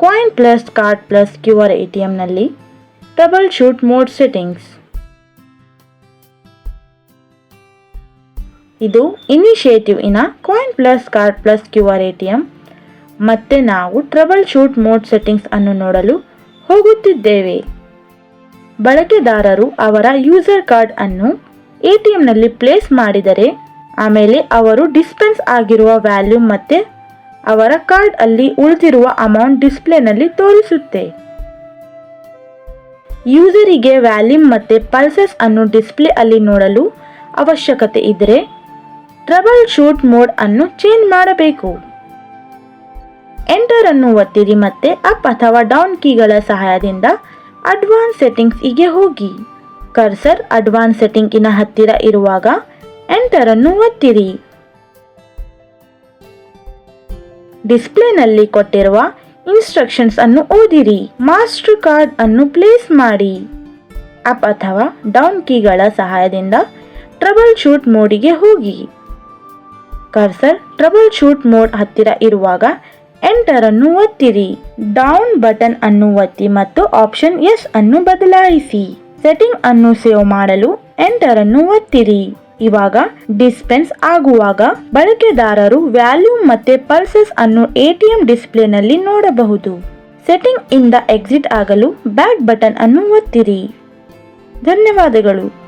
Coin plus card plus QR ATMನಲ್ಲಿ trouble shoot mode settings. ಇದು initiative in coin plus card plus QR ATM. ಮತ್ತೆ ನಾವು trouble shoot mode settings ಅನ್ನು ನೋಡಲು ಹೋಗುತ್ತಿದ್ದೇವೆ. ಬಳಕೆದಾರರು ಅವರ ಯೂಸರ್ ಕಾರ್ಡ್ ಅನ್ನು ATMನಲ್ಲಿ ಪ್ಲೇಸ್ ಮಾಡಿದರೆ ಆಮೇಲೆ ಅವರು ಡಿಸ್ಪೆನ್ಸ್ ಆಗಿರುವ ವ್ಯಾಲ್ಯೂ ಮತ್ತೆ ಅವರ ಕಾರ್ಡ್ ಅಲ್ಲಿ ಉಳಿದಿರುವ ಅಮೌಂಟ್ ಡಿಸ್ಪ್ಲೇನಲ್ಲಿ ತೋರಿಸುತ್ತೆ. ಯೂಸರಿಗೆ ವ್ಯಾಲ್ಯೂಮ್ ಮತ್ತೆ ಪಲ್ಸಸ್ ಅನ್ನು ಡಿಸ್ಪ್ಲೇ ಅಲ್ಲಿ ನೋಡಲು ಅವಶ್ಯಕತೆ ಇದ್ದರೆ ಟ್ರಬಲ್ ಶೂಟ್ ಮೋಡ್ ಅನ್ನು ಚೇಂಜ್ ಮಾಡಬೇಕು. ಎಂಟರ್ ಅನ್ನು ಒತ್ತಿರಿ ಮತ್ತೆ ಅಪ್ ಅಥವಾ ಡೌನ್ ಕೀಗಳ ಸಹಾಯದಿಂದ ಅಡ್ವಾನ್ಸ್ ಸೆಟ್ಟಿಂಗ್ಸ್ ಗೆ ಹೋಗಿ. ಕರ್ಸರ್ ಅಡ್ವಾನ್ಸ್ ಸೆಟ್ಟಿಂಗ್ ಇನ ಹತ್ತಿರ ಇರುವಾಗ ಎಂಟರ್ ಅನ್ನು ಒತ್ತಿರಿ. ಡಿಸ್ಪ್ಲೇನಲ್ಲಿ ಕೊಟ್ಟಿರುವ ಇನ್ಸ್ಟ್ರಕ್ಷನ್ಸ್ ಅನ್ನು ಓದಿರಿ. ಮಾಸ್ಟರ್ ಕಾರ್ಡ್ ಅನ್ನು ಪ್ಲೇಸ್ ಮಾಡಿ. ಅಪ್ ಅಥವಾ ಡೌನ್ ಕೀಗಳ ಸಹಾಯದಿಂದ ಟ್ರಬಲ್ ಶೂಟ್ ಮೋಡಿಗೆ ಹೋಗಿ. ಕರ್ಸರ್ ಟ್ರಬಲ್ ಶೂಟ್ ಮೋಡ್ ಹತ್ತಿರ ಇರುವಾಗ ಎಂಟರ್ ಅನ್ನು ಒತ್ತಿರಿ. ಡೌನ್ ಬಟನ್ ಅನ್ನು ಒತ್ತಿ ಮತ್ತು ಆಪ್ಷನ್ ಎಸ್ ಅನ್ನು ಬದಲಾಯಿಸಿ. ಸೆಟ್ಟಿಂಗ್ ಅನ್ನು ಸೇವ್ ಮಾಡಲು ಎಂಟರ್ ಅನ್ನು ಒತ್ತಿರಿ. ಇವಾಗ ಡಿಸ್ಪೆನ್ಸ್ ಆಗುವಾಗ ಬಳಕೆದಾರರು ವ್ಯಾಲ್ಯೂಮ್ ಮತ್ತೆ ಪಲ್ಸಸ್ ಅನ್ನು ATM ಡಿಸ್ಪ್ಲೇನಲ್ಲಿ ನೋಡಬಹುದು. ಸೆಟ್ಟಿಂಗ್ ಇಂದ ಎಕ್ಸಿಟ್ ಆಗಲು ಬ್ಯಾಕ್ ಬಟನ್ ಅನ್ನು ಒತ್ತಿರಿ. ಧನ್ಯವಾದಗಳು.